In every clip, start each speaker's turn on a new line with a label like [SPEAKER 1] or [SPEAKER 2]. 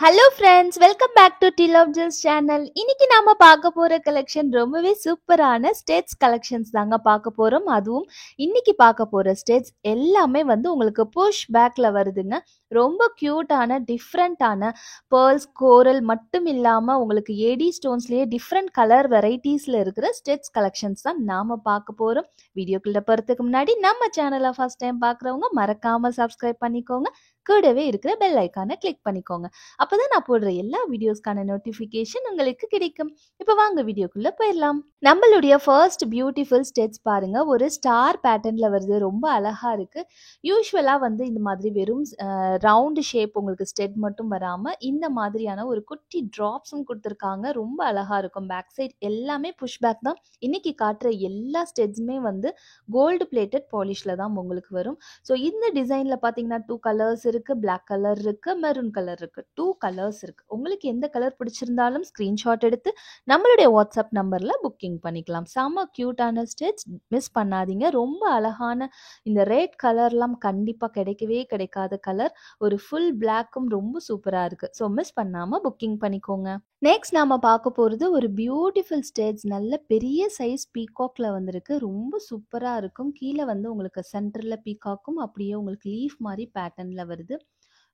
[SPEAKER 1] Hello friends, welcome back to the love Jels channel. இன்னைக்கு நாம பார்க்க போற கலெக்ஷன் ரொம்பவே சூப்பரான ஸ்டேட்ஸ் கலெக்ஷன்ஸ் தாங்க பார்க்க போறோம். அதுவும் இன்னைக்கு பார்க்க போற ஸ்டேட்ஸ் எல்லாமே வந்து உங்களுக்கு புஷ் பேக்ல வருதுங்க. ரொம்ப கியூட்டான டிஃப்ரெண்ட்டான பேர்ல்ஸ் கோரல் மட்டும் இல்லாம உங்களுக்கு ஏடி ஸ்டோன்ஸ்லயே டிஃப்ரெண்ட் கலர் வெரைட்டிஸ்ல இருக்கிற ஸ்டேட்ஸ் கலெக்ஷன்ஸ் தான் நாம பார்க்க போறோம். வீடியோக்குள்ள போறதுக்கு முன்னாடி நம்ம சேனலை ஃபர்ஸ்ட் டைம் பார்க்குறவங்க மறக்காம சப்ஸ்கிரைப் பண்ணிக்கோங்க. கூடவே இருக்கிற பெல் ஐக்கானை கிளிக் பண்ணிக்கோங்க. அப்பதான் நான் போடுற எல்லா வீடியோஸ்க்கான நோட்டிஃபிகேஷன் உங்களுக்கு கிடைக்கும். இப்போ வாங்க வீடியோக்குள்ள போயிடலாம். நம்மளுடைய ஃபர்ஸ்ட் பியூட்டிஃபுல் ஸ்டெட்ஸ் பாருங்க, ஒரு ஸ்டார் பேட்டர்ன்ல வருது. ரொம்ப அழகா இருக்கு. யூஸ்வலா வந்து இந்த மாதிரி வெறும் ரவுண்ட் ஷேப் உங்களுக்கு ஸ்டெட் மட்டும் வராம இந்த மாதிரியான ஒரு குட்டி டிராப்ஸும் கொடுத்துருக்காங்க. ரொம்ப அழகா இருக்கும். பேக் சைட் எல்லாமே புஷ் பேக் தான். இன்னைக்கு காட்டுற எல்லா ஸ்டெட்ஸுமே வந்து கோல்டு பிளேட்டட் பாலிஷ்ல தான் உங்களுக்கு வரும். ஸோ இந்த டிசைன்ல பார்த்தீங்கன்னா 2 கலர்ஸ் இருக்கு. பிளாக் கலர் இருக்கு, மெரூன் கலர் இருக்கு. 2 கலர்ஸ் இருக்கு. உங்களுக்கு எந்த கலர் பிடிச்சிருந்தாலும் ஸ்கிரீன்ஷாட் எடுத்து நம்மளுடைய வாட்ஸ்அப் நம்பர்ல புக்கிங் பண்ணிக்கலாம். செம கியூட்டான ஸ்டெட்ஸ், மிஸ் பண்ணாதீங்க. ரொம்ப அழகான இந்த ரெட் கலர்லாம் கண்டிப்பா கிடைக்கவே கிடைக்காத கலர். ஒரு ஃபுல் பிளாக்கும் ரொம்ப சூப்பரா இருக்கு. ஸோ மிஸ் பண்ணாம புக்கிங் பண்ணிக்கோங்க. நெக்ஸ்ட் நாம பார்க்க போறது ஒரு பியூட்டிஃபுல் ஸ்டேட்ஸ். நல்ல பெரிய சைஸ் பீகாக்ல வந்திருக்கு. ரொம்ப சூப்பரா இருக்கும். கீழே வந்து உங்களுக்கு சென்டர்ல பீகாக்கும் அப்படியே உங்களுக்கு லீஃப் மாதிரி பேட்டர்ன்ல வருது.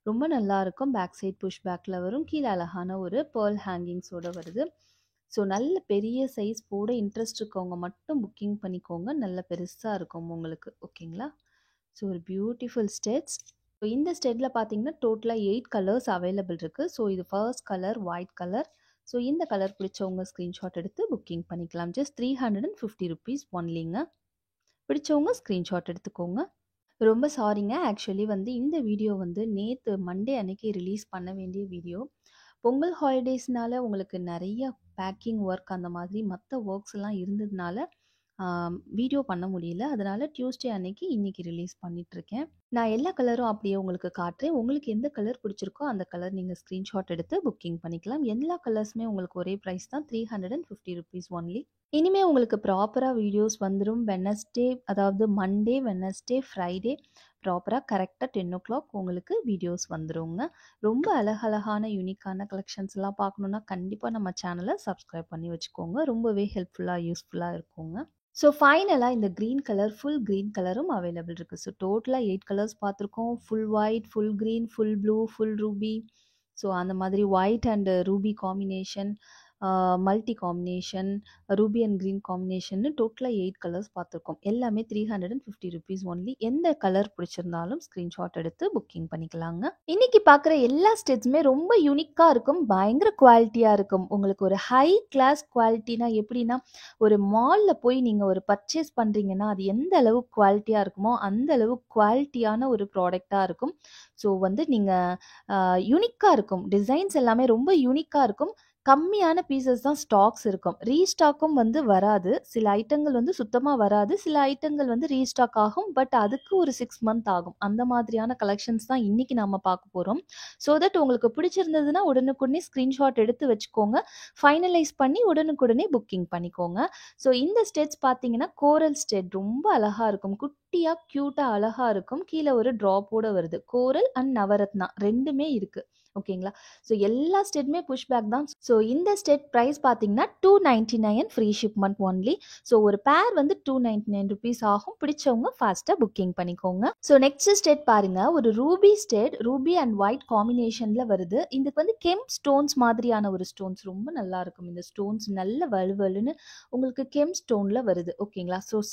[SPEAKER 1] ரொம்ப நல்லா இருக்கும். பேக் சைட் புஷ் பேக்ல வரும். கீழே அழகான ஒரு பேர்ல் ஹேங்கிங்ஸோட வருது. ஸோ நல்ல பெரிய சைஸ் போட இன்ட்ரெஸ்ட் இருக்கவங்க மட்டும் புக்கிங் பண்ணிக்கோங்க. நல்ல பெருசாக இருக்கும் உங்களுக்கு. ஓகேங்களா? ஸோ ஒரு பியூட்டிஃபுல் ஸ்டெட்ஸ். ஸோ இந்த ஸ்டெட்டில் பார்த்தீங்கன்னா டோட்டலாக 8 கலர்ஸ் அவைலபிள் இருக்குது. ஸோ இது first colour white colour. So இந்த கலர் பிடிச்சவங்க ஸ்க்ரீன்ஷாட் எடுத்து புக்கிங் பண்ணிக்கலாம். ஜஸ்ட் 350 ருபீஸ் ஒன்லிங்க. பிடிச்சவங்க ஸ்க்ரீன்ஷாட் எடுத்துக்கோங்க. ரொம்ப சாரிங்க. ஆக்சுவலி வந்து இந்த வீடியோ வந்து நேற்று மண்டே அன்னைக்கு ரிலீஸ் பண்ண வேண்டிய வீடியோ. பொங்கல் ஹாலிடேஸ்னால உங்களுக்கு நிறைய பேக்கிங் ஒர்க் அந்த மாதிரி மற்ற ஒர்க்ஸ் எல்லாம் இருந்ததுனால வீடியோ பண்ண முடியல. அதனால டியூஸ்டே அன்னைக்கு இன்னைக்கு ரிலீஸ் பண்ணிட்டுருக்கேன். நான் எல்லா கலரும் அப்படியே உங்களுக்கு காட்டுறேன். உங்களுக்கு எந்த கலர் பிடிச்சிருக்கோ அந்த கலர் நீங்கள் ஸ்க்ரீன்ஷாட் எடுத்து புக்கிங் பண்ணிக்கலாம். எல்லா கலர்ஸுமே உங்களுக்கு ஒரே ப்ரைஸ் தான், 350 ருபீஸ் ஒன்லி. இனிமேல் உங்களுக்கு ப்ராப்பராக வீடியோஸ் வந்துடும். வெனஸ்டே, அதாவது மண்டே, வெனஸ்டே, ஃப்ரைடே ப்ராப்பராக கரெக்டாக 10 o'clock உங்களுக்கு வீடியோஸ் வந்துடுங்க. ரொம்ப அழகழகான யூனிக்கான கலெக்ஷன்ஸ் எல்லாம் பார்க்கணுன்னா கண்டிப்பாக நம்ம சேனலை சப்ஸ்கிரைப் பண்ணி வச்சுக்கோங்க. ரொம்பவே ஹெல்ப்ஃபுல்லாக யூஸ்ஃபுல்லாக இருக்குங்க. ஸோ ஃபைனலாக இந்த க்ரீன் கலர், ஃபுல் க்ரீன் கலரும் அவைலபிள் இருக்குது. ஸோ டோட்டலாக 8 கலர்ஸ் பார்த்துருக்கோம். Full white, full green, full blue, full ruby. So அந்த மாதிரி white and ruby combination, multi combination, ruby and green காம்பினேஷன்னு டோட்டலாக 8 கலர்ஸ் பார்த்துருக்கோம். எல்லாமே 350 ருபீஸ் ஒன்லி. எந்த கலர் பிடிச்சிருந்தாலும் ஸ்க்ரீன்ஷாட் எடுத்து புக்கிங் பண்ணிக்கலாங்க. இன்னைக்கு பார்க்குற எல்லா ஸ்டெட்ஸுமே ரொம்ப யூனிக்காக இருக்கும். பயங்கர குவாலிட்டியாக இருக்கும். உங்களுக்கு ஒரு ஹை கிளாஸ் குவாலிட்டினா எப்படின்னா, ஒரு மாலில் போய் நீங்கள் ஒரு பர்ச்சேஸ் பண்ணுறீங்கன்னா அது எந்த அளவு குவாலிட்டியாக இருக்குமோ அந்த அளவு குவாலிட்டியான ஒரு ப்ராடக்டாக இருக்கும். ஸோ வந்து நீங்கள் யூனிக்காக இருக்கும். டிசைன்ஸ் எல்லாமே ரொம்ப யூனிக்காக இருக்கும். கம்மியான பீசஸ் தான் ஸ்டாக்ஸ் இருக்கும். ரீஸ்டாக்கும் வந்து வராது. சில ஐட்டங்கள் வந்து சுத்தமாக வராது. சில ஐட்டங்கள் வந்து ரீஸ்டாக் ஆகும். பட் அதுக்கு ஒரு 6 மந்த் ஆகும். அந்த மாதிரியான கலெக்ஷன்ஸ் தான் இன்னைக்கு நாம பார்க்க போகிறோம். ஸோ தட் உங்களுக்கு பிடிச்சிருந்ததுன்னா உடனுக்குடனே ஸ்க்ரீன்ஷாட் எடுத்து வச்சுக்கோங்க. ஃபைனலைஸ் பண்ணி உடனுக்குடனே புக்கிங் பண்ணிக்கோங்க. ஸோ இந்த ஸ்டெட்ஸ் பார்த்தீங்கன்னா கோரல் ஸ்டெட் ரொம்ப அழகாக இருக்கும். குட்டியாக க்யூட்டாக அழகாக இருக்கும். கீழே ஒரு ட்ராப்போட வருது. கோரல் அண்ட் நவரத்னா ரெண்டுமே இருக்குது. ஓகேங்களா? ஸோ எல்லா ஸ்டெட்டுமே புஷ் பேக் தான். ஸோ இந்த ஸ்டெட் ப்ரைஸ் பார்த்தீங்கன்னா 299 ஃப்ரீ ஷிப்மெண்ட் ஒன்லி. ஸோ ஒரு பேர் வந்து 299 ருபீஸ் ஆகும். பிடிச்சவங்க ஃபாஸ்ட்டாக புக்கிங் பண்ணிக்கோங்க. ஸோ நெக்ஸ்ட் ஸ்டெட் பாருங்க, ஒரு Ruby stud, Ruby and white காம்பினேஷனில் வருது. இதுக்கு வந்து கெம் ஸ்டோன்ஸ் மாதிரியான ஒரு ஸ்டோன்ஸ் ரொம்ப நல்லா இருக்கும். இந்த ஸ்டோன்ஸ் நல்ல வலுவலுன்னு உங்களுக்கு கெம் ஸ்டோனில் வருது. ஓகேங்களா? ஸோ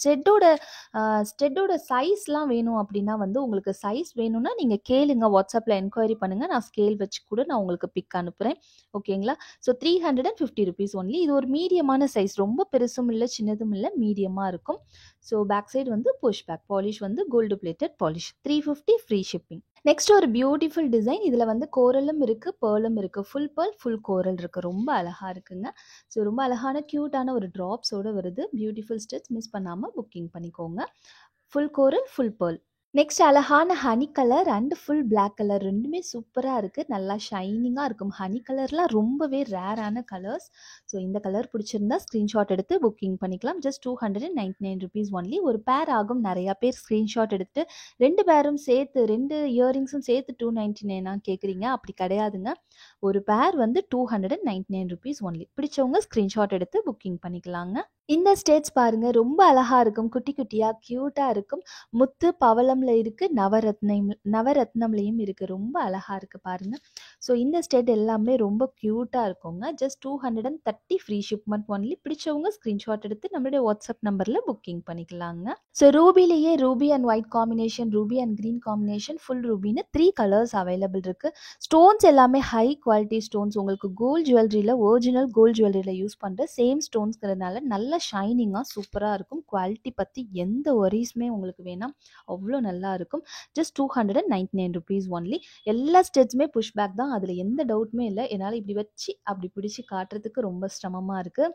[SPEAKER 1] ஸ்டெட்டோட சைஸ்லாம் வேணும் அப்படின்னா வந்து உங்களுக்கு சைஸ் வேணும்னா நீங்கள் கேளுங்க, வாட்ஸ்அப்பில் என்கொயரி பண்ணுங்கள். நான் ஸ்கேல் வச்சு கூட நான் உங்களுக்கு பிக் அனுப்புகிறேன். ஓகேங்களா? So 350 rupees only. இது ஒரு மீடியமான சைஸ். ரொம்ப பெருசும் இல்லை, சின்னதும் இல்லை, மீடியமாக இருக்கும். ஸோ பேக் சைடு வந்து புஷ் பேக் பாலிஷ் வந்து gold plated polish. 350 free shipping. Next ஒரு பியூட்டிஃபுல் டிசைன். இதில் வந்து கோரலும் இருக்குது, பேர்லும் இருக்குது. ஃபுல் பேர்ல், ஃபுல் கோரல் இருக்குது. ரொம்ப அழகாக இருக்குங்க. ஸோ ரொம்ப அழகான க்யூட்டான ஒரு ட்ராப்ஸோடு வருது. பியூட்டிஃபுல் ஸ்டெட்ஸ், மிஸ் பண்ணாமல் புக்கிங் பண்ணிக்கோங்க. Full coral, full pearl. Next அழகான honey colour and full black colour ரெண்டுமே சூப்பராக இருக்குது. நல்லா ஷைனிங்காக இருக்கும். ஹனி கலர்லாம் ரொம்பவே ரேரான கலர்ஸ். ஸோ இந்த கலர் பிடிச்சிருந்தா ஸ்க்ரீன்ஷாட் எடுத்து புக்கிங் பண்ணிக்கலாம். Just 299 rupees only. ஒரு பேர் ஆகும். நிறையா பேர் ஸ்க்ரீன்ஷாட் எடுத்து 2 பேரும் சேர்த்து 2 இயரிங்ஸும் சேர்த்து 299 கேட்குறீங்க. அப்படி கிடையாதுங்க. ஒரு பேர் வந்து ₹299 ஒன்லி. பிடிச்சவங்க ஸ்க்ரீன்ஷாட் எடுத்து புக்கிங் பண்ணிக்கலாங்க. இந்த ஸ்டேட்ஸ் பாருங்க ரொம்ப அழகா இருக்கும். குட்டி குட்டியா கியூட்டா இருக்கும். முத்து, பவளம்ல இருக்கு. நவரத்னம்லயும் இருக்கு. ரொம்ப அழகா இருக்கு பாருங்க. ஸோ இந்த ஸ்டேட் எல்லாமே ரொம்ப கியூட்டா இருக்குங்க. Just 230 free shipment only. பிடிச்சவங்க ஸ்க்ரீன்ஷாட் எடுத்து நம்மளுடைய வாட்ஸ்அப் நம்பர்ல புக்கிங் பண்ணிக்கலாங்க. ஸோ ரூபிலேயே ruby and white combination, ruby and green combination, full ரூபின்னு 3 கலர்ஸ் அவைலபிள் இருக்கு. ஸ்டோன்ஸ் எல்லாமே ஹை குவாலிட்டி ஸ்டோன்ஸ். உங்களுக்கு கோல்ட் ஜுவல்லரியில ஒரிஜினல் கோல்ட் ஜுவல்லரியில யூஸ் பண்ற சேம் ஸ்டோன்ஸ்ங்கிறதுனால நல்ல ஷைனிங்கா சூப்பரா இருக்கும். குவாலிட்டி பத்தி எந்த வொரீஸுமே உங்களுக்கு வேணாம். அவ்வளோ நல்லா இருக்கும். Just ₹299 only. எல்லா ஸ்டெட்ஸுமே புஷ் பேக் தான். அதுல எந்த டவுட்டுமே இல்ல. என்னால இப்படி வச்சு அப்படி பிடிச்சு காட்டுறதுக்கு ரொம்ப சிரமமா இருக்கு.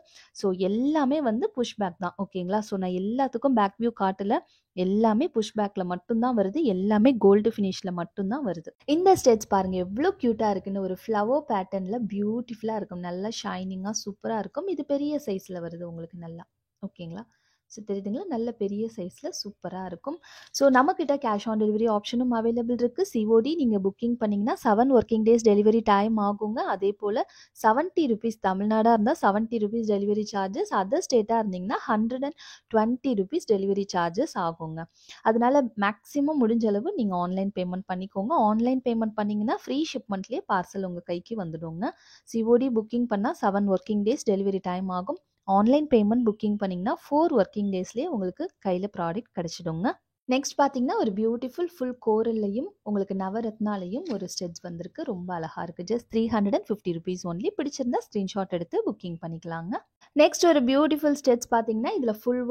[SPEAKER 1] ஸோ எல்லாமே வந்து புஷ் பேக் தான். ஓகேங்களா? ஸோ நான் எல்லாத்துக்கும் பேக் வியூ காட்டல. எல்லாமே புஷ் பேக்ல மட்டும்தான் வருது. எல்லாமே கோல்டு ஃபினிஷ்ல மட்டும்தான் வருது. இந்த ஸ்டெட்ஸ் பாருங்க எவ்வளோ கியூட்டா இருக்குன்னு. ஒரு ஃப்ளவர் பேட்டர்ன்ல பியூட்டிஃபுல்லா இருக்கும். நல்லா ஷைனிங்கா சூப்பரா இருக்கும். இது பெரிய சைஸ்ல வருது உங்களுக்கு நல்லா. ஓகேங்களா? ஸோ தெரியுதுங்களா? நல்ல பெரிய சைஸ்ல சூப்பரா இருக்கும். ஸோ நம்மக்கிட்ட கேஷ் ஆன் டெலிவரி ஆப்ஷனும் அவைலபிள் இருக்கு. சிஓடி நீங்க புக்கிங் பண்ணீங்கன்னா 7 ஒர்க்கிங் டேஸ் டெலிவரி டைம் ஆகுங்க. அதே போல ₹70 தமிழ்நாடா இருந்தா ₹70 டெலிவரி சார்ஜஸ். அதர் ஸ்டேட்டா இருந்தீங்கன்னா ₹120 டெலிவரி சார்ஜஸ் ஆகுங்க. அதனால மேக்ஸிமம் முடிஞ்ச அளவு நீங்க ஆன்லைன் பேமெண்ட் பண்ணிக்கோங்க. ஆன்லைன் பேமெண்ட் பண்ணீங்கன்னா ஃப்ரீ ஷிப்மெண்ட்லயே பார்சல் உங்க கைக்கு வந்துடுங்க. சிஓடி புக்கிங் பண்ணா 7 ஒர்க்கிங் டேஸ் டெலிவரி டைம் ஆகும். ஆன்லைன் பேமெண்ட் புக்கிங் பண்ணிங்கன்னா 4 ஒர்க்கிங் டேஸ்லேயே உங்களுக்கு கையில் ப்ராடக்ட் கிடச்சிடுங்க. நெக்ஸ்ட் பார்த்தீங்கன்னா ஒரு பியூட்டிஃபுல் ஃபுல் கோரல்லையும் உங்களுக்கு நவரத்னாலையும் ஒரு ஸ்டெட்ஸ் வந்திருக்கு. ரொம்ப அழகாக இருக்குது. Just ₹350 only. பிடிச்சிருந்தா ஸ்க்ரீன்ஷாட் எடுத்து புக்கிங் பண்ணிக்கலாங்க. நெக்ஸ்ட் ஒரு பியூட்டிஃபுல் ஸ்டெட்ஸ் பார்த்தீங்கன்னா இதில் full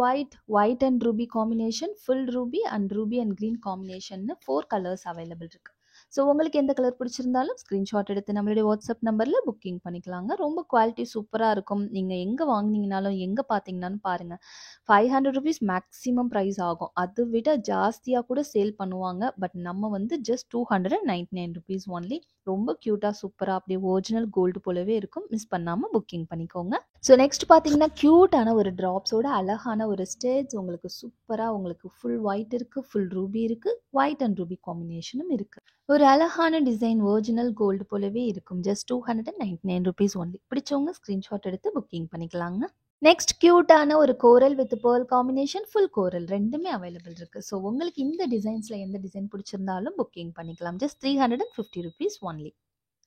[SPEAKER 1] white and ruby combination, full Ruby and green combination 4 colours available இருக்குது. ஸோ உங்களுக்கு எந்த கலர் பிடிச்சிருந்தாலும் ஸ்க்ரீன்ஷாட் எடுத்து நம்மளுடைய வாட்ஸ்அப் நம்பரில் புக்கிங் பண்ணிக்கலாங்க. ரொம்ப குவாலிட்டி சூப்பராக இருக்கும். நீங்கள் எங்கே வாங்கினீங்கனாலும் எங்கே பார்த்தீங்கன்னாலும் பாருங்கள், ₹500 மேக்ஸிமம் ப்ரைஸ் ஆகும். அதை விட ஜாஸ்தியாக கூட சேல் பண்ணுவாங்க. பட் நம்ம வந்து ஜஸ்ட் ₹299 ஒன்லி. ரொம்ப க்யூட்டாக சூப்பராக அப்படியே ஒரிஜினல் கோல்டு போலவே இருக்கும். மிஸ் பண்ணாமல் புக்கிங் பண்ணிக்கோங்க. ஸோ நெக்ஸ்ட் பார்த்தீங்கன்னா க்யூட்டான ஒரு ட்ராப்ஸோட அழகான ஒரு ஸ்டேட்ஸ் உங்களுக்கு சூப்பராக உங்களுக்கு ஃபுல் ஒயிட் இருக்குது, ஃபுல் ரூபி இருக்குது, ஒயிட் அண்ட் ரூபி காம்பினேஷனும் இருக்குது. ஒரு அழகான டிசைன் ஒரிஜினல் கோல்டு போலவே இருக்கும். Just ₹299 only. பிடிச்சவங்க ஸ்க்ரீன்ஷாட் எடுத்து புக்கிங் பண்ணிக்கலாங்க. நெக்ஸ்ட் க்யூட்டான ஒரு கோரல் வித் பேர்ல் காம்பினேஷன், ஃபுல் கோரல் ரெண்டுமே அவைலபிள் இருக்கு. ஸோ உங்களுக்கு இந்த டிசைன்ஸ்ல எந்த டிசைன் பிடிச்சிருந்தாலும் புக்கிங் பண்ணிக்கலாம். Just ₹350 only.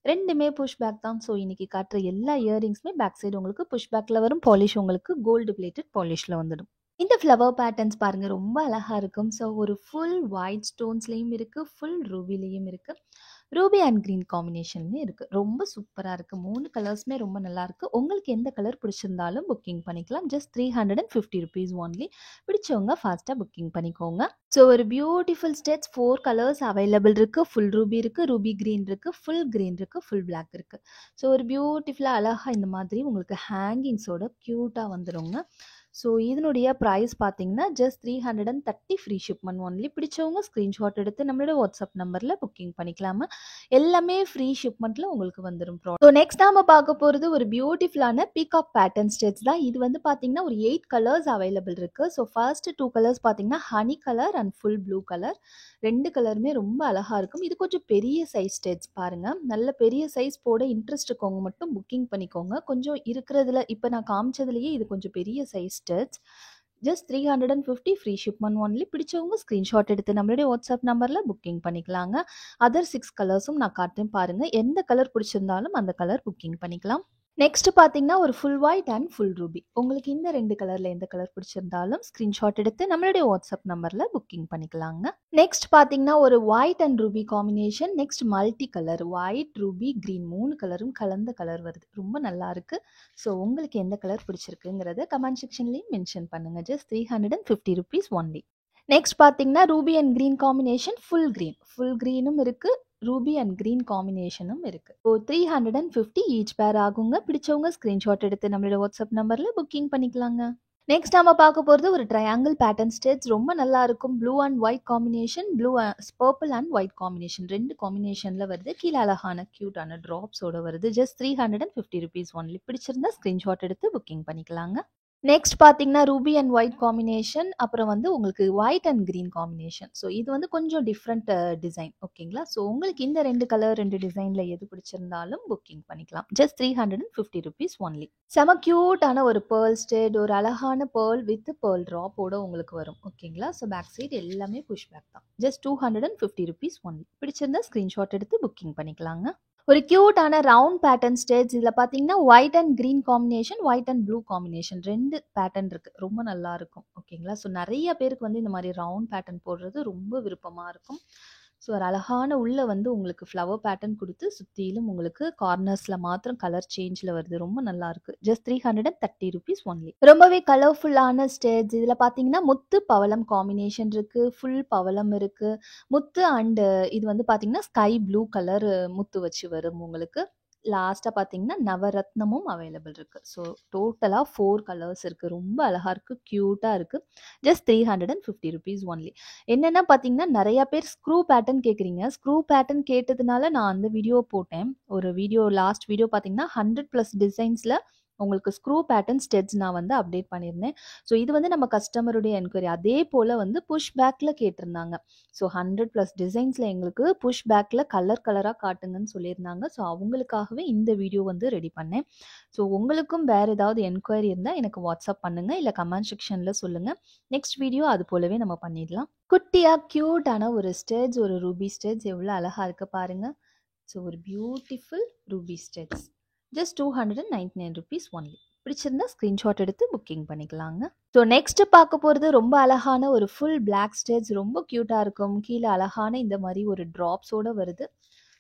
[SPEAKER 1] ரெண்டுமே புஷ் பேக் தான். ஸோ இன்னைக்கு காட்டுற எல்லா இயரிங்ஸுமே பேக் சைடு உங்களுக்கு புஷ் பேக்ல வரும். பாலிஷ் உங்களுக்கு கோல்டு பிளேட்டட் பாலிஷ்ல வந்துடும். இந்த ஃப்ளவர் பேட்டர்ன்ஸ் பாருங்க ரொம்ப அழகா இருக்கும். ஸோ ஒரு ஃபுல் ஒயிட் ஸ்டோன்ஸ்லையும் இருக்கு, ஃபுல் ரூபிலையும் இருக்கு, ரூபி அண்ட் கிரீன் காம்பினேஷன்லையும் இருக்கு. ரொம்ப சூப்பரா இருக்கு. 3 கலர்ஸுமே ரொம்ப நல்லா இருக்கு. உங்களுக்கு எந்த கலர் பிடிச்சிருந்தாலும் புக்கிங் பண்ணிக்கலாம். Just ₹350 only. பிடிச்சவங்க ஃபாஸ்டா புக்கிங் பண்ணிக்கோங்க. ஸோ ஒரு பியூட்டிஃபுல் ஸ்டெட்ஸ் 4 கலர்ஸ் அவைலபிள் இருக்கு. ஃபுல் ரூபி இருக்கு, ரூபி கிரீன் இருக்கு, ஃபுல் கிரீன் இருக்கு, ஃபுல் பிளாக் இருக்கு. ஸோ ஒரு பியூட்டிஃபுல்லா அழகா இந்த மாதிரி உங்களுக்கு ஹேங்கிங்ஸோட கியூட்டா வந்துருங்க. ஸோ இதனுடைய ப்ரைஸ் பார்த்தீங்கன்னா ஜஸ்ட் 330 ஃப்ரீ ஷிப்மெண்ட் ஒன்லி. பிடிச்சவங்க ஸ்க்ரீன்ஷாட் எடுத்து நம்மளோட வாட்ஸ்அப் நம்பரில் புக்கிங் பண்ணிக்கலாமா. எல்லாமே ஃப்ரீ ஷிப்மெண்ட்டில் உங்களுக்கு வந்துடும். ஸோ நெக்ஸ்ட் நாம பார்க்க போகிறது ஒரு பியூட்டிஃபுல்லான பீகாக் பேட்டர்ன் ஸ்டெட்ஸ் தான். இது வந்து பார்த்தீங்கன்னா ஒரு 8 கலர்ஸ் அவைலபிள் இருக்குது. ஸோ ஃபர்ஸ்ட் 2 கலர்ஸ் பார்த்தீங்கன்னா honey colour and full blue colour. 2 கலருமே ரொம்ப அழகாக இருக்கும். இது கொஞ்சம் பெரிய சைஸ் ஸ்டெட்ஸ் பாருங்கள். நல்ல பெரிய சைஸ் போட இன்ட்ரெஸ்ட் இருக்கவங்க மட்டும் புக்கிங் பண்ணிக்கோங்க. கொஞ்சம் இருக்கிறதுல இப்போ நான் காமிச்சதுலேயே இது கொஞ்சம் பெரிய size studs. Just 350 free shipment only. பிடிச்சவங்க ஸ்க்ரீன்ஷாட் எடுத்து நம்மளுடைய வாட்ஸ்அப் நம்பரில் புக்கிங் பண்ணிக்கலாங்க. அதர் 6 கலர்ஸும் நான் காட்டுறேன் பாருங்கள். எந்த கலர் பிடிச்சிருந்தாலும் அந்த கலர் புக்கிங் பண்ணிக்கலாம். நெக்ஸ்ட் பார்த்தீங்கன்னா ஒரு full white and full Ruby. உங்களுக்கு இந்த 2 கலரில் எந்த கலர் பிடிச்சிருந்தாலும் ஸ்க்ரீன்ஷாட் எடுத்து நம்மளுடைய வாட்ஸ்அப் நம்பரில் புக்கிங் பண்ணிக்கலாங்க. நெக்ஸ்ட் பார்த்தீங்கன்னா ஒரு white and ruby combination. Next multi colour white, Ruby, green 3 கலரும் கலந்த கலர் வருது. ரொம்ப நல்லா இருக்கு. ஸோ உங்களுக்கு எந்த கலர் பிடிச்சிருக்குங்கிறத கமெண்ட் செக்ஷன்லையும் மென்ஷன் பண்ணுங்க. Just ₹350 only. நெக்ஸ்ட் பார்த்தீங்கன்னா ruby and green combination, full கிரீனும் இருக்கு, ரூபி அண்ட் கிரீன் காம்பினேஷனும் இருக்கு. ஸோ 350 ஈச் பேர் ஆகுங்க. பிடிச்சவங்க ஸ்க்ரீன்ஷாட் எடுத்து நம்மளோட வாட்ஸ்அப் நம்பரில் புக்கிங் பண்ணிக்கலாங்க. நெக்ஸ்ட் நம்ம பார்க்க போகிறது ஒரு ட்ரையாங்கிள் பேட்டர்ன் ஸ்டெட்ஸ். ரொம்ப நல்லா இருக்கும். Blue and white combination, purple and white combination 2 காம்பினேஷனில் வருது. கீழே அழகான க்யூட்டான ட்ராப்ஸோட வருது. Just ₹350 only. பிடிச்சிருந்தா ஸ்க்ரீன்ஷாட் எடுத்து புக்கிங் பண்ணிக்கலாங்க. நெக்ஸ்ட் பார்த்தீங்கன்னா, ரூபி அண்ட் ஒயிட் காம்பினேஷன். அப்புறம் வந்து உங்களுக்கு white and green combination. So இது வந்து கொஞ்சம் டிஃப்ரெண்ட் டிசைன் ஓகேங்களா? ஸோ உங்களுக்கு இந்த 2 கலர் 2 டிசைன்ல எது பிடிச்சிருந்தாலும் புக்கிங் பண்ணிக்கலாம். Just ₹350 only. செம கியூட்டான ஒரு பேர்ல் ஸ்டட், ஒரு அழகான பேர்ல் வித் பேர்ல் ட்ராப்போட உங்களுக்கு வரும் ஓகேங்களா? ஸோ பேக் சைடு எல்லாமே புஷ் பேக் தான். Just ₹250 only. பிடிச்சிருந்தா ஸ்க்ரீன்ஷாட் எடுத்து புக்கிங் பண்ணிக்கலாங்க. ஒரு கியூட்டான ரவுண்ட் பேட்டர்ன் ஸ்டேட்ஸ். இதில் பார்த்தீங்கன்னா white and green combination, white and blue combination 2 pattern இருக்கு. ரொம்ப நல்லா இருக்கும் ஓகேங்களா? ஸோ நிறைய பேருக்கு வந்து இந்த மாதிரி ரவுண்ட் பேட்டர்ன் போடுறது ரொம்ப விருப்பமாக இருக்கும். ஸோ ஒரு அழகான உள்ள வந்து உங்களுக்கு ஃப்ளவர் பேட்டர்ன் கொடுத்து சுற்றிலும் உங்களுக்கு கார்னர்ஸில் மாத்திரம் கலர் சேஞ்சில் வருது. ரொம்ப நல்லா இருக்கு. Just ₹330 only. ரொம்பவே கலர்ஃபுல்லான ஸ்டேட்ஸ். இதில் பார்த்தீங்கன்னா முத்து பவளம் காம்பினேஷன் இருக்கு, ஃபுல் பவளம் இருக்கு, முத்து அண்ட் இது வந்து பார்த்தீங்கன்னா ஸ்கை ப்ளூ கலர் முத்து வச்சு வரும் உங்களுக்கு. லாஸ்ட்டாக பார்த்தீங்கன்னா நவரத்னமும் அவைலபிள் இருக்குது. ஸோ டோட்டலாக 4 கலர்ஸ் இருக்குது. ரொம்ப அழகாக இருக்குது, க்யூட்டாக இருக்குது. Just ₹350 only. என்னென்னா பார்த்தீங்கன்னா நிறையா பேர் ஸ்க்ரூ பேட்டர்ன் கேட்குறீங்க. ஸ்க்ரூ பேட்டர்ன் கேட்டதுனால நான் அந்த வீடியோ போட்டேன். ஒரு வீடியோ லாஸ்ட் வீடியோ பார்த்தீங்கன்னா 100+ டிசைன்ஸில் உங்களுக்கு ஸ்க்ரூ பேட்டர்ன் ஸ்டெட்ஸ் நான் வந்து அப்டேட் பண்ணியிருந்தேன். ஸோ இது வந்து நம்ம கஸ்டமருடைய என்கொயரி. அதே போல் வந்து புஷ் பேக்கில் கேட்டிருந்தாங்க. ஸோ 100+ டிசைன்ஸில் எங்களுக்கு புஷ் பேக்கில் கலர் கலராக காட்டுங்கன்னு சொல்லியிருந்தாங்க. ஸோ அவங்களுக்காகவே இந்த வீடியோ வந்து ரெடி பண்ணேன். ஸோ உங்களுக்கும் வேறு ஏதாவது என்கொயரி இருந்தால் எனக்கு வாட்ஸ்அப் பண்ணுங்கள், இல்லை கமெண்ட் செக்ஷனில் சொல்லுங்கள். நெக்ஸ்ட் வீடியோ அது போலவே நம்ம பண்ணிடலாம். குட்டியாக க்யூட்டான ஒரு ஸ்டெட்ஸ், ஒரு ரூபி ஸ்டெட்ஸ் எவ்வளோ அழகாக இருக்குது பாருங்கள். ஸோ ஒரு beautiful Ruby studs. Just ₹299 only. பிடிச்சிருந்தா ஸ்க்ரீன்ஷாட் எடுத்து புக்கிங் பண்ணிக்கலாங்க. ஸோ நெக்ஸ்ட் பார்க்க போகிறது ரொம்ப அழகான ஒரு ஃபுல் பிளாக் ஸ்டெட்ஸ். ரொம்ப க்யூட்டாக இருக்கும். கீழே அழகான இந்த மாதிரி ஒரு ட்ராப்ஸோடு வருது.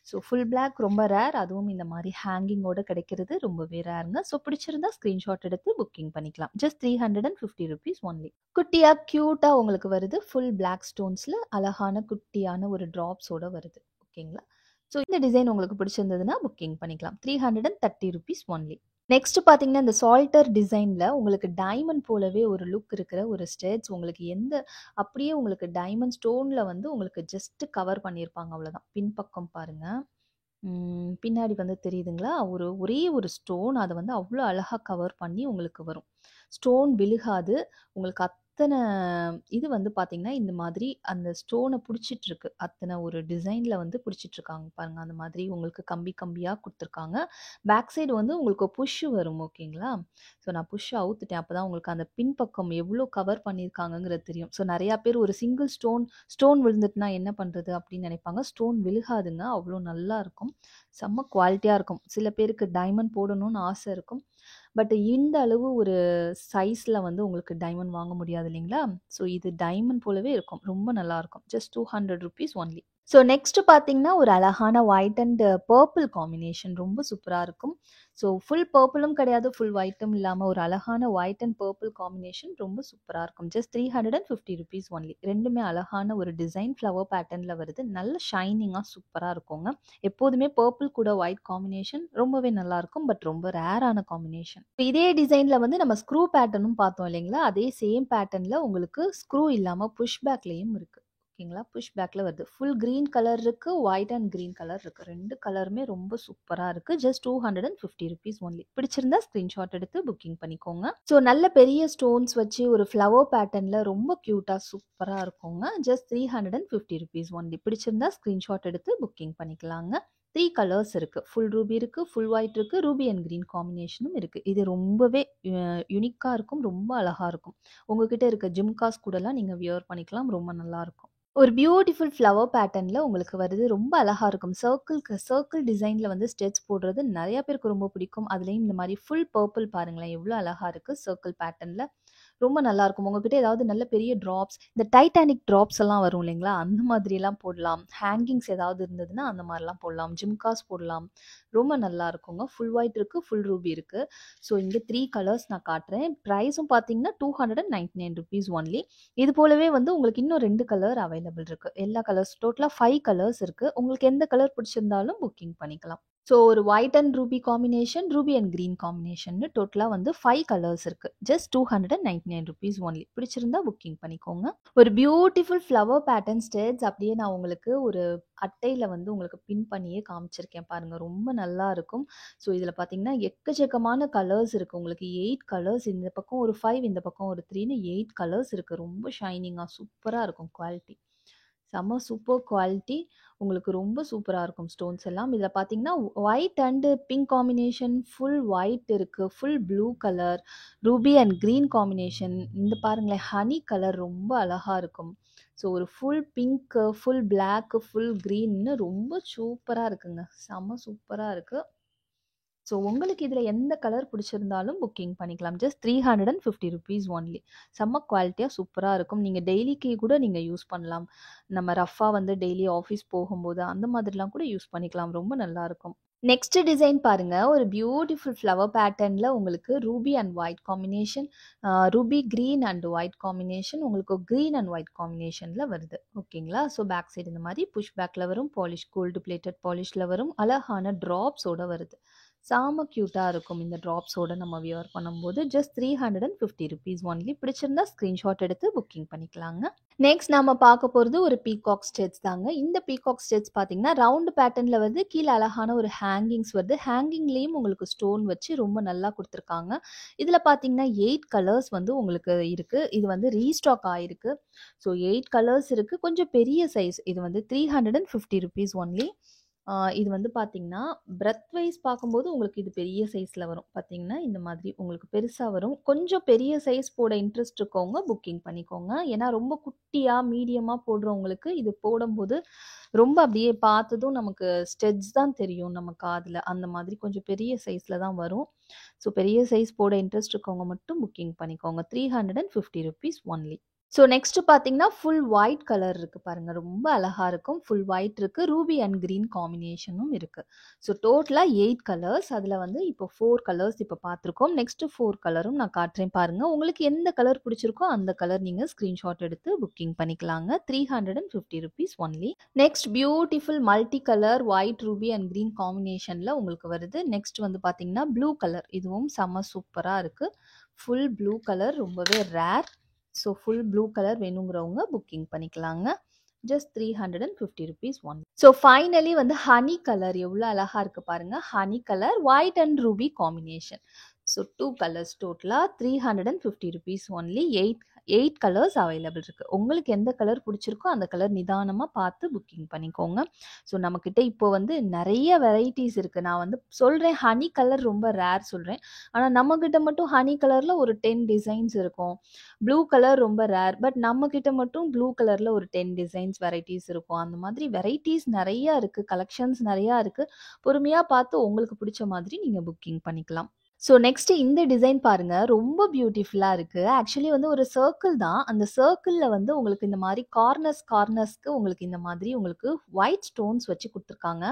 [SPEAKER 1] ஸோ ஃபுல் பிளாக் ரொம்ப ரேர். அதுவும் இந்த மாதிரி ஹேங்கிங்கோட கிடைக்கிறது ரொம்பவே ரேருங்க. ஸோ பிடிச்சிருந்தா ஸ்க்ரீன்ஷாட் எடுத்து புக்கிங் பண்ணிக்கலாம். Just ₹350 only. குட்டியாக க்யூட்டாக உங்களுக்கு வருது. ஃபுல் பிளாக் ஸ்டோன்ஸில் அழகான குட்டியான ஒரு ட்ராப்ஸோட வருது ஓகேங்களா? ஸோ இந்த டிசைன் உங்களுக்கு பிடிச்சிருந்ததுன்னா புக்கிங் பண்ணிக்கலாம். ₹330 ஒன்லி. நெக்ஸ்ட் பார்த்தீங்கன்னா இந்த சால்டர் டிசைனில் உங்களுக்கு டைமண்ட் போலவே ஒரு லுக் இருக்கிற ஒரு ஸ்டெட்ஸ். உங்களுக்கு அப்படியே உங்களுக்கு டைமண்ட் ஸ்டோனில் வந்து உங்களுக்கு ஜஸ்ட் கவர் பண்ணியிருப்பாங்க, அவ்வளோதான். பின்பக்கம் பாருங்கள், பின்னாடி வந்து தெரியுதுங்களா? ஒரே ஒரு ஸ்டோன் அதை வந்து அவ்வளோ அழகாக கவர் பண்ணி உங்களுக்கு வரும். ஸ்டோன் விழுகாது உங்களுக்கு. அத்தனை இது வந்து பார்த்தீங்கன்னா இந்த மாதிரி அந்த ஸ்டோனை பிடிச்சிட்ருக்கு. அத்தனை ஒரு டிசைனில் வந்து பிடிச்சிட்ருக்காங்க பாருங்கள். அந்த மாதிரி உங்களுக்கு கம்பி கம்பியாக கொடுத்துருக்காங்க. பேக் சைடு வந்து உங்களுக்கு புஷ்ஷு வரும் ஓகேங்களா? ஸோ நான் புஷ் அவுத்துட்டேன். அப்போ தான் உங்களுக்கு அந்த பின்பக்கம் எவ்வளோ கவர் பண்ணியிருக்காங்கங்கிறது தெரியும். ஸோ நிறையா பேர் ஒரு சிங்கிள் ஸ்டோன் விழுந்துட்டுனா என்ன பண்ணுறது அப்படின்னு நினைப்பாங்க. ஸ்டோன் விழுகாதுங்க, அவ்வளோ நல்லா இருக்கும். செம்ம குவாலிட்டியாக இருக்கும். சில பேருக்கு டைமண்ட் போடணும்னு ஆசை இருக்கும். பட் இந்த அளவு ஒரு சைஸில் வந்து உங்களுக்கு டைமண்ட் வாங்க முடியாது இல்லைங்களா? ஸோ இது டைமண்ட் போலவே இருக்கும். ரொம்ப நல்லாயிருக்கும். Just ₹200 only. ஸோ நெக்ஸ்ட் பார்த்தீங்கன்னா ஒரு அழகான ஒயிட் அண்ட் பர்பிள் காம்பினேஷன் ரொம்ப சூப்பராக இருக்கும். ஸோ ஃபுல் பர்பிளும் கிடையாது, ஃபுல் ஒயிட்டும் இல்லாமல் ஒரு அழகான ஒயிட் அண்ட் பர்பிள் காம்பினேஷன் ரொம்ப சூப்பராக இருக்கும். Just ₹350 only. ரெண்டுமே அழகான ஒரு டிசைன் ஃப்ளவர் பேட்டர்னில் வருது. நல்ல ஷைனிங்காக சூப்பராக இருக்குங்க. எப்போதுமே பர்பிள் கூட ஒயிட் காம்பினேஷன் ரொம்பவே நல்லாயிருக்கும். பட் ரொம்ப ரேரான காம்பினேஷன். இதே டிசைனில் வந்து நம்ம ஸ்க்ரூ பேட்டர்னும் பார்த்தோம் இல்லைங்களா? அதே சேம் பேட்டர்னில் உங்களுக்கு ஸ்க்ரூ இல்லாமல் புஷ் பேக்லேயும் இருக்குது ஓகேங்களா? புஷ் பேக்கில் வருது. ஃபுல் க்ரீன் கலர் இருக்குது, ஒயிட் அண்ட் க்ரீன் கலர் இருக்குது. 2 கலருமே ரொம்ப சூப்பராக இருக்குது. Just ₹250 only. பிடிச்சிருந்தா ஸ்க்ரீன்ஷாட் எடுத்து புக்கிங் பண்ணிக்கோங்க. ஸோ நல்ல பெரிய ஸ்டோன்ஸ் வச்சு ஒரு ஃப்ளவர் பேட்டர்னில் ரொம்ப க்யூட்டாக சூப்பராக இருக்குங்க. Just ₹350 only. பிடிச்சிருந்தா ஸ்க்ரீன்ஷாட் எடுத்து புக்கிங் பண்ணிக்கலாங்க. 3 கலர்ஸ் இருக்குது. ஃபுல் ரூபி இருக்குது, ஃபுல் ஒயிட் இருக்குது, ரூபி அண்ட் க்ரீன் காம்பினேஷனும் இருக்குது. இது ரொம்பவே யுனிக்காக இருக்கும், ரொம்ப அழகாக இருக்கும். உங்ககிட்ட இருக்க ஜிம்காஸ் கூடலாம் நீங்கள் வியர் பண்ணிக்கலாம். ரொம்ப நல்லாயிருக்கும். ஒரு பியூட்டிஃபுல் ஃப்ளவர் பேட்டர்னில் உங்களுக்கு வருது. ரொம்ப அழகாக இருக்கும். சர்க்கிள் டிசைனில் வந்து ஸ்டெட்ஸ் போடுறது நிறையா பேருக்கு ரொம்ப பிடிக்கும். அதுலேயும் இந்த மாதிரி ஃபுல் பர்பிள் பாருங்களேன், எவ்வளோ அழகாக இருக்குது சர்க்கிள் பேட்டர்னில். ரொம்ப நல்லாயிருக்கும். உங்ககிட்ட ஏதாவது நல்ல பெரிய ட்ராப்ஸ், இந்த டைட்டானிக் ட்ராப்ஸ் எல்லாம் வரும் இல்லைங்களா? அந்த மாதிரிலாம் போடலாம். ஹேங்கிங்ஸ் ஏதாவது இருந்ததுன்னா அந்த மாதிரிலாம் போடலாம். ஜிம்காஸ் போடலாம். ரொம்ப நல்லா இருக்குங்க. ஃபுல் ஒயிட் இருக்குது, ஃபுல் ரூபி இருக்குது. ஸோ இங்கே 3 கலர்ஸ் நான் காட்டுறேன். ப்ரைஸும் பார்த்தீங்கன்னா ₹299 ஒன்லி. இது போலவே வந்து உங்களுக்கு இன்னும் 2 கலர் அவைலபிள் இருக்குது. எல்லா கலர்ஸ் டோட்டலாக 5 கலர்ஸ் இருக்குது. உங்களுக்கு எந்த கலர் பிடிச்சிருந்தாலும் புக்கிங் பண்ணிக்கலாம். ஸோ ஒரு white and ruby combination, ruby and green காம்பினேஷன்னு டோட்டலா வந்து 5 கலர்ஸ் இருக்கு. Just ₹299 only. பிடிச்சிருந்தா புக்கிங் பண்ணிக்கோங்க. ஒரு பியூட்டிஃபுல் ஃப்ளவர் பேட்டர்ன் ஸ்டேட்ஸ் அப்படியே நான் உங்களுக்கு ஒரு அட்டையில வந்து உங்களுக்கு பின் பண்ணியே காமிச்சிருக்கேன் பாருங்க. ரொம்ப நல்லா இருக்கும். ஸோ இதில பார்த்தீங்கன்னா, எக்கச்சக்கமான கலர்ஸ் இருக்கு. உங்களுக்கு 8 கலர்ஸ் இந்த பக்கம் ஒரு 5 இந்த பக்கம் ஒரு 3ன்னு 8 கலர்ஸ் இருக்கு. ரொம்ப ஷைனிங்கா சூப்பரா இருக்கும் குவாலிட்டி. செம்ம சூப்பர் குவாலிட்டி. உங்களுக்கு ரொம்ப சூப்பரா இருக்கும் ஸ்டோன்ஸ் எல்லாம். இதில பார்த்தீங்கன்னா, white and pink combination, full white இருக்கு, full blue colour, ruby and green combination. இந்த பாருங்களேன் ஹனி கலர் ரொம்ப அழகா இருக்கும். ஸோ ஒரு full pink, full black, full கிரீன்னு ரொம்ப சூப்பரா இருக்குங்க. செம்ம சூப்பரா இருக்கு. ஸோ உங்களுக்கு இதில எந்த கலர் பிடிச்சிருந்தாலும் புக்கிங் பண்ணிக்கலாம். Just ₹350 only. செம்ம குவாலிட்டியா சூப்பரா இருக்கும். நீங்க டெய்லிக்கு கூட நீங்க யூஸ் பண்ணலாம். நம்ம ரஃப்பா வந்து டெய்லி ஆஃபீஸ் போகும்போது அந்த மாதிரிலாம் கூட யூஸ் பண்ணிக்கலாம். ரொம்ப நல்லாயிருக்கும். நெக்ஸ்ட் டிசைன் பாருங்க. ஒரு பியூட்டிஃபுல் ஃப்ளவர் பேட்டர்ன்ல உங்களுக்கு Ruby and white combination, Ruby green and white combination, உங்களுக்கு கிரீன் அண்ட் ஒயிட் காம்பினேஷன்ல வருது. ஓகேங்களா? ஸோ பேக் சைடு இந்த மாதிரி புஷ் பேக்ல வரும். பாலிஷ் கோல்டு பிளேட்டட் பாலிஷ்ல வரும். அழகான ட்ராப்ஸோட வருது. செம கியூட்டா இருக்கும் இந்த ட்ராப்ஸோட நம்ம வியர் பண்ணும்போது. Just ₹350 only. பிடிச்சிருந்தா ஸ்க்ரீன்ஷாட் எடுத்து புக்கிங் பண்ணிக்கலாங்க. நெக்ஸ்ட் நாம பார்க்க போறது ஒரு பீகாக் ஸ்டெட்ஸ் தாங்க. இந்த பீகாக் ஸ்டெட்ஸ் பார்த்தீங்கன்னா, ரவுண்ட் பேட்டர்ன்ல வருது. கீழ அழகான ஒரு ஹேங்கிங்ஸ் வருது. ஹேங்கிங்லேயும் உங்களுக்கு ஸ்டோன் வச்சு ரொம்ப நல்லா குடுத்துருக்காங்க. இதில பார்த்தீங்கன்னா, 8 கலர்ஸ் வந்து உங்களுக்கு இருக்கு. இது வந்து ரீஸ்டாக் ஆயிருக்கு. ஸோ 8 கலர்ஸ் இருக்கு. கொஞ்சம் பெரிய சைஸ். இது வந்து ₹350 ஒன்லி. இது வந்து பார்த்தீங்கன்னா, பிரெத் வைஸ் பார்க்கும்போது உங்களுக்கு இது பெரிய சைஸ்ல வரும். பார்த்தீங்கன்னா, இந்த மாதிரி உங்களுக்கு பெருசா வரும். கொஞ்சம் பெரிய சைஸ் போட இன்ட்ரெஸ்ட் இருக்கவங்க புக்கிங் பண்ணிக்கோங்க. ஏன்னா ரொம்ப குட்டியா, மீடியமா போடுறவங்களுக்கு இது போடும்போது ரொம்ப அப்படியே பார்த்ததும் நமக்கு ஸ்டெட்ஸ் தான் தெரியும் நம்ம காதுல. அந்த மாதிரி கொஞ்சம் பெரிய சைஸ்ல தான் வரும். ஸோ பெரிய சைஸ் போட இன்ட்ரெஸ்ட் இருக்கவங்க மட்டும் புக்கிங் பண்ணிக்கோங்க. ₹350 ஒன்லி. ஸோ நெக்ஸ்ட் பார்த்தீங்கன்னா, ஃபுல் ஒயிட் கலர் இருக்கு பாருங்க. ரொம்ப அழகா இருக்கும். ஃபுல் ஒயிட் இருக்கு. ரூபி அண்ட் கிரீன் காம்பினேஷனும் இருக்கு. ஸோ டோட்டலா 8 கலர்ஸ். அதில வந்து இப்போ 4 கலர்ஸ் இப்போ பார்த்துருக்கோம். நெக்ஸ்ட் 4 கலரும் நான் காட்டுறேன் பாருங்க. உங்களுக்கு எந்த கலர் பிடிச்சிருக்கோ அந்த கலர் நீங்க ஸ்கிரீன்ஷாட் எடுத்து புக்கிங் பண்ணிக்கலாங்க. ₹350 only. Next beautiful multi colour white, ruby and green காம்பினேஷன்ல உங்களுக்கு வருது. நெக்ஸ்ட் வந்து பார்த்தீங்கன்னா, ப்ளூ கலர். இதுவும் செம்ம சூப்பரா இருக்கு. ஃபுல் ப்ளூ கலர் ரொம்பவே rare. So full blue colour வேணுங்கிறவங்க புக்கிங் பண்ணிக்கலாங்க. Just ₹350 only. ஸோ ஃபைனலி வந்து ஹனி கலர் எவ்வளோ அழகா இருக்கு பாருங்க. Honey colour white and ruby combination. So 2 colours டோட்டலா ₹350 ஒன்லி. 8 கலர்ஸ் அவைலபிள் இருக்கு. உங்களுக்கு எந்த கலர் பிடிச்சிருக்கோ அந்த கலர் நிதானமா பார்த்து புக்கிங் பண்ணிக்கோங்க. ஸோ நம்மக்கிட்ட இப்போ வந்து நிறைய வெரைட்டிஸ் இருக்கு. நான் வந்து சொல்றேன் ஹனி கலர் ரொம்ப ரேர் சொல்றேன். ஆனால் நம்மக்கிட்ட மட்டும் ஹனி கலர்ல ஒரு 10 டிசைன்ஸ் இருக்கும். ப்ளூ கலர் ரொம்ப ரேர். பட் நம்மக்கிட்ட மட்டும் ப்ளூ கலர்ல ஒரு 10 டிசைன்ஸ் வெரைட்டிஸ் இருக்கும். அந்த மாதிரி வெரைட்டிஸ் நிறைய இருக்கு. கலெக்ஷன்ஸ் நிறையா இருக்கு. பொறுமையா பார்த்து உங்களுக்கு பிடிச்ச மாதிரி நீங்க புக்கிங் பண்ணிக்கலாம். ஸோ நெக்ஸ்ட் இந்த டிசைன் பாருங்க. ரொம்ப பியூட்டிஃபுல்லா இருக்கு. ஆக்சுவலி வந்து ஒரு சர்க்கிள் தான். அந்த சர்க்கிள்ல வந்து உங்களுக்கு இந்த மாரி கார்னர்ஸ்க்கு உங்களுக்கு இந்த மாதிரி உங்களுக்கு ஒயிட் ஸ்டோன்ஸ் வச்சு குடுத்துருக்காங்க.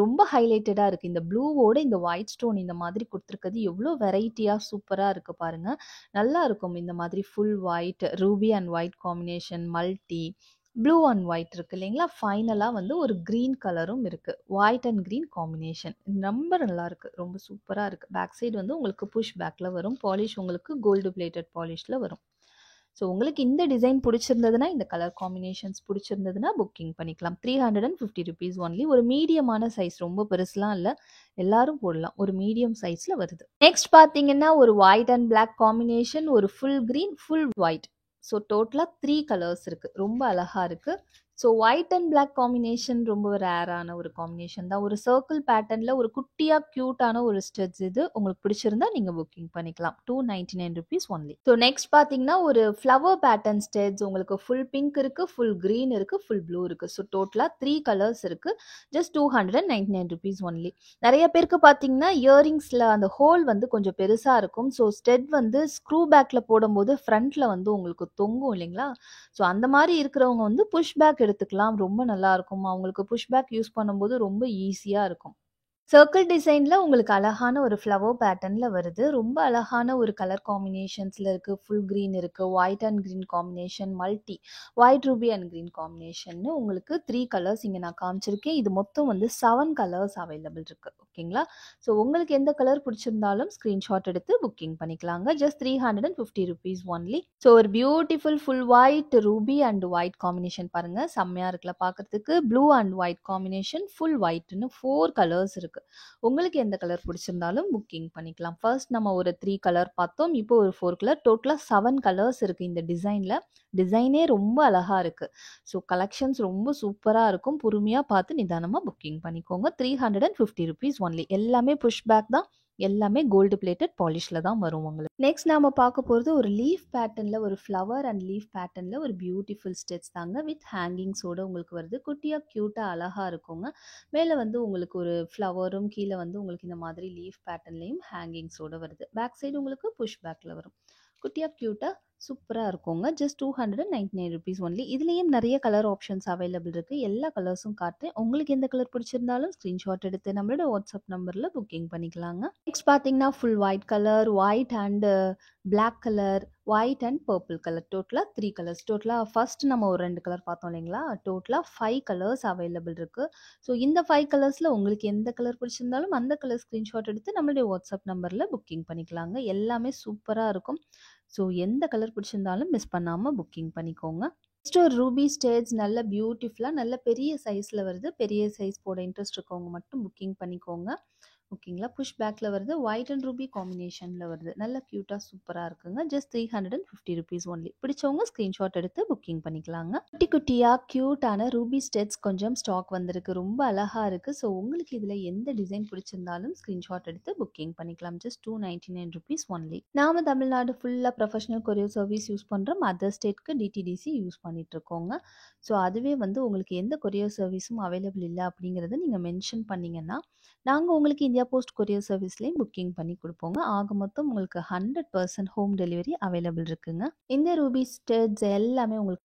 [SPEAKER 1] ரொம்ப ஹைலைட்டடா இருக்கு. இந்த ப்ளூவோட இந்த ஒயிட் ஸ்டோன் இந்த மாதிரி குடுத்துருக்கிறது எவ்வளோ வெரைட்டியா சூப்பரா இருக்கு பாருங்க. நல்லா இருக்கும் இந்த மாதிரி full white, ruby and white combination, multi, blue and white இருக்கு இல்லைங்களா? ஃபைனலா வந்து ஒரு கிரீன் கலரும் இருக்கு. White and green combination. ரொம்ப நல்லா இருக்கு. ரொம்ப சூப்பரா இருக்கு. பேக் சைடு வந்து உங்களுக்கு புஷ் பேக்ல வரும். பாலிஷ் உங்களுக்கு கோல்டு பிளேட்டட் பாலிஷ்ல வரும். ஸோ உங்களுக்கு இந்த டிசைன் பிடிச்சிருந்ததுன்னா, இந்த கலர் காம்பினேஷன்ஸ் பிடிச்சிருந்ததுன்னா புக்கிங் பண்ணிக்கலாம். ₹350 ஒன்லி. ஒரு மீடியமான சைஸ். ரொம்ப பெருசுலாம் இல்ல. எல்லாரும் போடலாம். ஒரு மீடியம் சைஸ்ல வருது. நெக்ஸ்ட் பார்த்தீங்கன்னா, ஒரு ஒயிட் அண்ட் பிளாக் காம்பினேஷன், ஒரு full green, full white. So டோட்டலா 3 கலர்ஸ் இருக்கு. ரொம்ப அழகா இருக்கு. So white and black combination ரொம்ப ரேரான ஒரு காம்பினேஷன் தான். ஒரு சர்க்கிள் பேட்டர்ன்ல ஒரு குட்டியா கியூட்டான ஒரு ஸ்டெட்ஸ் இது. உங்களுக்கு பிடிச்சிருந்தா நீங்க புக்கிங் பண்ணிக்கலாம். ₹299 ஒன்லி. ஸோ நெக்ஸ்ட் பார்த்தீங்கன்னா, ஒரு ஃப்ளவர் பேட்டர்ன் ஸ்டெட்ஸ் உங்களுக்கு ஃபுல் பிங்க் இருக்கு, ஃபுல் கிரீன் இருக்கு, ஃபுல் ப்ளூ இருக்கு. ஸோ டோட்டலா 3 கலர்ஸ் இருக்கு. Just ₹299 only. நிறைய பேருக்கு பார்த்தீங்கன்னா, இயரிங்ஸ்ல அந்த ஹோல் வந்து கொஞ்சம் பெருசா இருக்கும். ஸோ ஸ்டெட் வந்து ஸ்க்ரூ பேக்ல போடும்போது ஃப்ரண்ட்ல வந்து உங்களுக்கு தொங்கும் இல்லைங்களா? ஸோ அந்த மாதிரி இருக்கிறவங்க வந்து புஷ் பேக் எடுத்துக்கலாம். ரொம்ப நல்லா இருக்கும். அவங்களுக்கு புஷ் பேக் யூஸ் பண்ணும்போது ரொம்ப ஈஸியா இருக்கும். சர்க்கிள் டிசைன்ல உங்களுக்கு அழகான ஒரு ஃப்ளவர் பேட்டர்ன்ல வருது. ரொம்ப அழகான ஒரு கலர் காம்பினேஷன்ஸ்ல இருக்கு. ஃபுல் கிரீன் இருக்கு. White and green combination, multi white ruby and green காம்பினேஷன்னு உங்களுக்கு 3 கலர்ஸ் இங்க நான் காமிச்சிருக்கேன். இது மொத்தம் வந்து 7 கலர்ஸ் அவைலபிள் இருக்கு. ஓகேங்களா? ஸோ உங்களுக்கு எந்த கலர் பிடிச்சிருந்தாலும் ஸ்க்ரீன்ஷாட் எடுத்து புக்கிங் பண்ணிக்கலாங்க. Just ₹350 only. ஸோ ஒரு beautiful full white ruby and white combination பாருங்க. செம்மையா இருக்குல்ல பார்க்கறதுக்கு. Blue and white combination, full ஒயிட்ன்னு 4 கலர்ஸ் இருக்கு. உங்களுக்கு எந்த கலர் பிடிச்சிருந்தாலும் புக்கிங் பண்ணிக்கலாம். ஃபர்ஸ்ட் நம்ம ஒரு 3 கலர் பார்த்தோம். இப்போ ஒரு 4 கலர். டோட்டலா 7 கலர்ஸ் இருக்கு இந்த டிசைன்ல. டிசைனே ரொம்ப அழகா இருக்கு. ஸோ கலெக்ஷன்ஸ் ரொம்ப சூப்பரா இருக்கும். பொறுமையா பார்த்து நிதானமா புக்கிங் பண்ணிக்கோங்க. ₹350 ஒன்லி. எல்லாமே புஷ் பேக் தான். எல்லாமே கோல்டு பிளேட்டட் பாலிஷ்ல தான் வரும் உங்களுக்கு. நெக்ஸ்ட் நாம பார்க்க போறது ஒரு லீஃப் பேட்டர்ன்ல ஒரு ஃப்ளவர் அண்ட் லீஃப் பேட்டர்ன்ல ஒரு பியூட்டிஃபுல் ஸ்டெச் தாங்க. வித் ஹேங்கிங்ஸோட உங்களுக்கு வருது. குட்டியா கியூட்டா அழகா இருக்குங்க. மேலே வந்து உங்களுக்கு ஒரு ஃப்ளவரும், கீழே வந்து உங்களுக்கு இந்த மாதிரி லீஃப் பேட்டர்ன்லேயும் ஹேங்கிங்ஸோட வருது. பேக் சைடு உங்களுக்கு புஷ் பேக்கில் வரும். குட்டியாக க்யூட்டாக சூப்பராக இருக்குங்க. Just ₹299 only. இதுலேயும் நிறைய கலர் ஆப்ஷன்ஸ் அவைலபிள் இருக்குது. எல்லா கலர்ஸும் காட்டுறேன். உங்களுக்கு எந்த கலர் பிடிச்சிருந்தாலும் ஸ்க்ரீன்ஷாட் எடுத்து நம்மளோட வாட்ஸ்அப் நம்பரில் புக்கிங் பண்ணிக்கலாங்க. நெக்ஸ்ட் பார்த்தீங்கன்னா full white colour, white and black colour, white and purple colour. டோட்டலாக 3 கலர்ஸ். டோட்டலாக ஃபர்ஸ்ட் நம்ம ஒரு 2 கலர் பார்த்தோம் இல்லைங்களா? டோட்டலாக 5 கலர்ஸ் அவைலபிள் இருக்குது. ஸோ இந்த 5 கலர்ஸில் உங்களுக்கு எந்த கலர் பிடிச்சிருந்தாலும் அந்த கலர் ஸ்க்ரீன்ஷாட் எடுத்து நம்மளுடைய வாட்ஸ்அப் நம்பரில் புக்கிங் பண்ணிக்கலாங்க. எல்லாமே சூப்பராக இருக்கும். ஸோ எந்த கலர் பிடிச்சிருந்தாலும் மிஸ் பண்ணாமல் புக்கிங் பண்ணிக்கோங்க. நெக்ஸ்ட் ஒரு ரூபி ஸ்டேட்ஸ் நல்ல பியூட்டிஃபுல்லாக நல்ல பெரிய சைஸில் வருது. பெரிய சைஸ் போட இன்ட்ரெஸ்ட் இருக்கவங்க மட்டும் புக்கிங் பண்ணிக்கோங்க. ஓகேங்களா? புஷ் பேக்கில் வருது. ஒயிட் அண்ட் ரூபி காம்பினேஷனில் வருது. நல்ல க்யூட்டாக சூப்பராக இருக்குங்க. Just ₹350 only. பிடிச்சவங்க ஸ்க்ரீன்ஷாட் எடுத்து புக்கிங் பண்ணிக்கலாங்க. குட்டி குட்டியாக க்யூட்டான ரூபி ஸ்டெட்ஸ் கொஞ்சம் ஸ்டாக் வந்திருக்கு. ரொம்ப அழகாக இருக்குது. ஸோ உங்களுக்கு இதில் எந்த டிசைன் பிடிச்சிருந்தாலும் ஸ்க்ரீன்ஷாட் எடுத்து புக்கிங் பண்ணிக்கலாம். Just ₹299 only. நாம தமிழ்நாடு ஃபுல்லாக ப்ரொஃபஷனல் கொரியர் சர்வீஸ் யூஸ் பண்ணுறோம். அதர் ஸ்டேட்க்கு டிடிடிசி யூஸ் பண்ணிட்டு இருக்கோங்க. ஸோ அதுவே வந்து உங்களுக்கு எந்த கொரியர் சர்வீஸும் அவைலபிள் இல்லை அப்படிங்கிறத நீங்கள் மென்ஷன் பண்ணிங்கன்னா நாங்கள் உங்களுக்கு இந்தியா போஸ்ட் கொரியர் சர்வீஸ்லேயும் புக்கிங் பண்ணி கொடுப்போங்க. ஆக மொத்தம் உங்களுக்கு 100% ஹோம் டெலிவரி அவைலபிள் இருக்குங்க. இந்த ரூபி ஸ்டட்ஸ் எல்லாமே உங்களுக்கு